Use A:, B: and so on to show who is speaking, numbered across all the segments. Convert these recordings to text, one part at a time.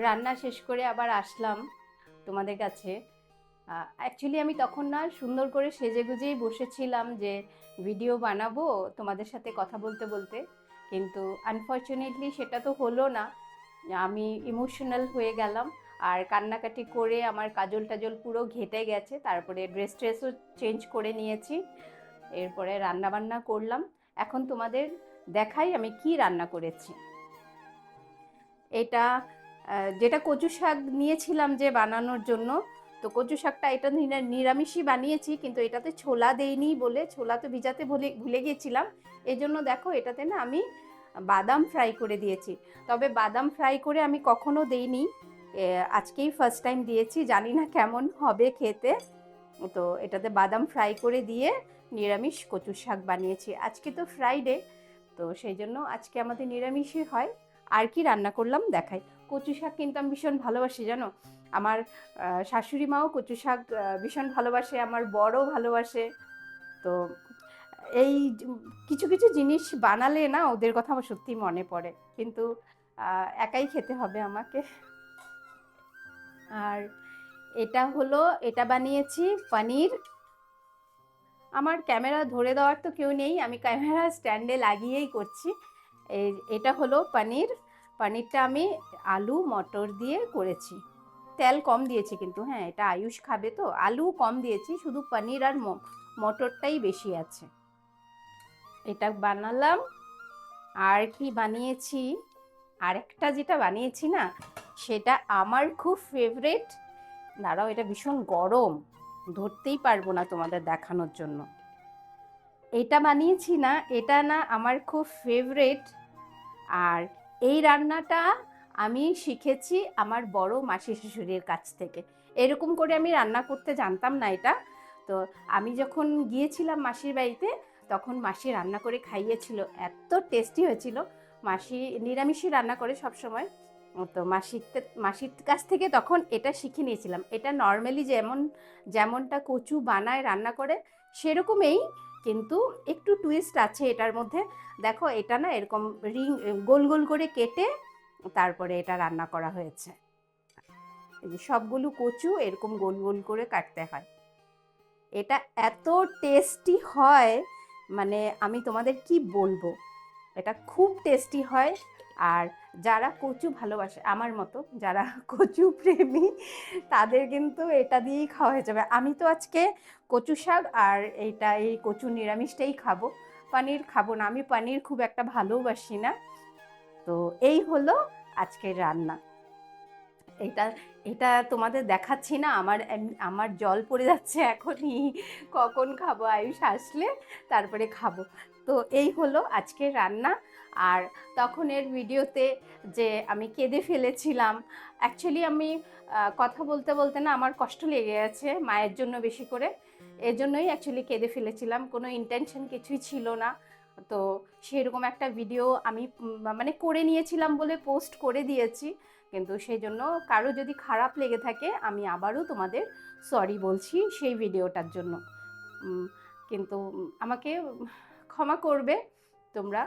A: রান্না শেষ করে আবার আসলাম তোমাদের কাছে। অ্যাকচুয়ালি আমি তখন না সুন্দর করে সেজেগুজেই বসেছিলাম যে ভিডিও বানাবো তোমাদের সাথে কথা বলতে বলতে, কিন্তু আনফর্চুনেটলি সেটা তো হলো না। আমি ইমোশনাল হয়ে গেলাম আর কান্নাকাটি করে আমার কাজল টাজল পুরো ঘেটে গেছে। তারপরে ড্রেস ট্রেসও চেঞ্জ করে নিয়েছি, এরপরে রান্না বান্না করলাম। এখন তোমাদের দেখাই আমি কি রান্না করেছি। এটা যেটা কচু শাক নিয়েছিলাম যে বানানোর জন্য, তো কচু শাকটা এটা নিরামিষই বানিয়েছি, কিন্তু এটাতে ছোলা দেইনি বলে, ছোলা তো ভিজাতে ভুলে গিয়েছিলাম। এই জন্য দেখো এটাতে না আমি বাদাম ফ্রাই করে দিয়েছি। তবে বাদাম ফ্রাই করে আমি কখনো দেইনি, আজকেই ফার্স্ট টাইম দিয়েছি, জানি না কেমন হবে খেতে। তো এটাতে বাদাম ফ্রাই করে দিয়ে নিরামিষ কচু শাক বানিয়েছি। আজকে তো ফ্রাইডে, তো সেই জন্য আজকে আমাদের নিরামিষই হয়। আর কি রান্না করলাম দেখাই। কচু শাক কিন্তু আমি ভীষণ ভালোবাসি জানো। আমার শাশুড়ি মাও কচু শাক ভীষণ ভালোবাসে, আমার বড়ও ভালোবাসে। তো এই কিছু কিছু জিনিস বানালে না ওদের কথা আমার সত্যি মনে পড়ে, কিন্তু একাই খেতে হবে আমাকে। আর এটা হলো, এটা বানিয়েছি পনির। আমার ক্যামেরা ধরে দেওয়ার তো কেউ নেই, আমি ক্যামেরা স্ট্যান্ডে লাগিয়েই করছি। এটা হলো পনির। পনিরটা আমি আলু মটর দিয়ে করেছি, তেল কম দিয়েছি কিন্তু। হ্যাঁ, এটা আয়ুষ খাবে তো আলু কম দিয়েছি, শুধু পনির আর মটরটাই বেশি আছে। এটা বানালাম। আর কি বানিয়েছি, আরেকটা যেটা বানিয়েছি না, সেটা আমার খুব ফেভারেট। দাঁড়াও, এটা ভীষণ গরম, ধরতেই পারবো না তোমাদের দেখানোর জন্য। এটা বানিয়েছি না, এটা না আমার খুব ফেভারেট। আর এই রান্নাটা আমি শিখেছি আমার বড় মাসি শাশুড়ির কাছ থেকে। এরকম করে আমি রান্না করতে জানতাম না এটা। তো আমি যখন গিয়েছিলাম মাসির বাড়িতে, তখন মাসি রান্না করে খাইয়েছিল, এত টেস্টি হয়েছিল। মাসি নিরামিষই রান্না করে সব সময়। তো মাসির কাছ থেকে তখন এটা শিখে নিয়েছিলাম। এটা নর্মালি যেমনটা কচু বানায় রান্না করে সেরকমই, কিন্তু একটু টুইস্ট আছে এটার মধ্যে। দেখো এটা না এরকম গোল গোল করে কেটে তারপরে এটা রান্না করা হয়েছে। এই যে সবগুলো কচু এরকম গোল গোল করে কাটতে হয়। এটা এত টেস্টি হয়, মানে আমি তোমাদের কি বলবো, এটা খুব টেস্টি হয়। আর যারা কচু ভালোবাসে আমার মতো, যারা কচু প্রেমী, তাদের কিন্তু এটা দিয়েই খাওয়া হয়ে যাবে। আমি তো আজকে কচু শাক আর এই কচু নিরামিষটাই খাবো, পনির খাবো না। আমি পনির খুব একটা ভালোবাসি না। তো এই হলো আজকের রান্না। এটা এটা তোমাদের দেখাচ্ছি না, আমার জল পড়ে যাচ্ছে এখনই। কখন খাবো, আয়ুষ আসলে তারপরে খাবো। তো এই হলো আজকের রান্না। আর তখনের ভিডিওতে যে আমি কেঁদে ফেলেছিলাম, অ্যাকচুয়ালি আমি কথা বলতে বলতে না আমার কষ্ট লেগে গেছে মায়ের জন্য বেশি করে। এজন্যই অ্যাকচুয়ালি কেঁদে ফেলেছিলাম, কোনো ইন্টেনশন কিছুই ছিল না। তো সেরকম একটা ভিডিও আমি মানে করে নিয়েছিলাম বলে পোস্ট করে দিয়েছি। কিন্তু সেই জন্য কারো যদি খারাপ লেগে থাকে, আমি আবারও তোমাদের সরি বলছি সেই ভিডিওটার জন্য। কিন্তু আমাকে ক্ষমা করবে তোমরা।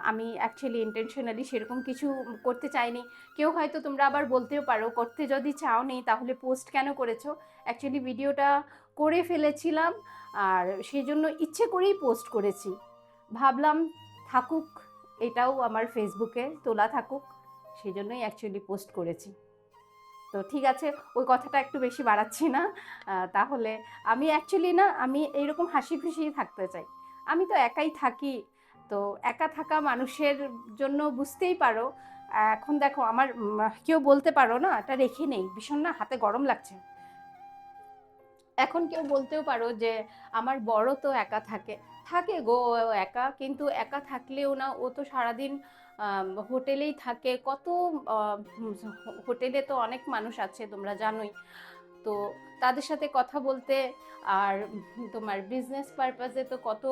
A: আমি অ্যাকচুয়ালি ইন্টেনশনালি সেরকম কিছু করতে চাইনি। কেউ হয়তো তোমরা আবার বলতেও পারো, করতে যদি চাও নি তাহলে পোস্ট কেন করেছো। অ্যাকচুয়ালি ভিডিওটা করে ফেলেছিলাম, আর সেই জন্য ইচ্ছে করেই পোস্ট করেছি। ভাবলাম থাকুক, এটাও আমার ফেসবুকে তোলা থাকুক, সেই জন্যই অ্যাকচুয়ালি পোস্ট করেছি। তো ঠিক আছে, ওই কথাটা একটু বেশি বাড়াচ্ছি না। তাহলে আমি অ্যাকচুয়ালি না, আমি এইরকম হাসি খুশি থাকতে চাই। আমি তো একাই থাকি, তো একা থাকা মানুষের জন্য বুঝতেই পারো। এখন দেখো আমার কেউ বলতে পারো না, এটা রেখে নেই, ভীষণ না হাতে গরম লাগছে। এখন কেউ বলতেও পারো যে আমার বড় তো একা থাকে। থাকে গো, ও একা, কিন্তু একা থাকলেও না ও তো সারাদিন হোটেলেই থাকে। কত হোটেলে তো অনেক মানুষ আছে তোমরা জানোই। তো তাদের সাথে কথা বলতে, আর তোমার বিজনেস পারপাসে তো কত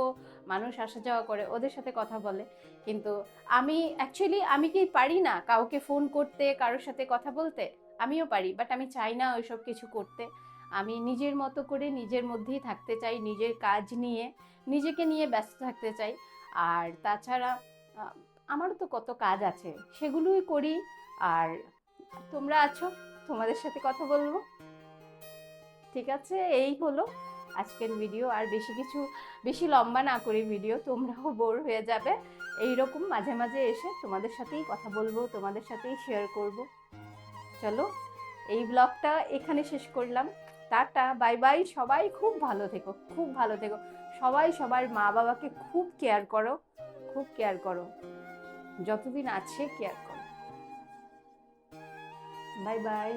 A: মানুষ আসা যাওয়া করে, ওদের সাথে কথা বলে। কিন্তু আমি অ্যাকচুয়ালি আমি কি পারি না কাউকে ফোন করতে, কারোর সাথে কথা বলতে? আমিও পারি, বাট আমি চাই না ওইসব কিছু করতে। আমি নিজের মতো করে নিজের মধ্যেই থাকতে চাই, নিজের কাজ নিয়ে নিজেকে নিয়ে ব্যস্ত থাকতে চাই। আর তাছাড়া আমারও তো কত কাজ আছে, সেগুলোই করি। আর তোমরা আছো, তোমাদের সাথে কথা বলবো। ঠিক আছে, এই হলো আজকের ভিডিও। আর বেশি লম্বা না করি ভিডিও, তোমরাও বোর হয়ে যাবে। এইরকম মাঝে মাঝে এসে তোমাদের সাথেই কথা বলবো, তোমাদের সাথেই শেয়ার করব। চলো, এই ব্লগটা এখানে শেষ করলাম। Tata, bye bye. সবাই খুব ভালো থেকো, খুব ভালো থেকো। সবাই সবার মা বাবাকে খুব কেয়ার করো, খুব কেয়ার করো, যতদিন আছে কেয়ার করো। Bye bye.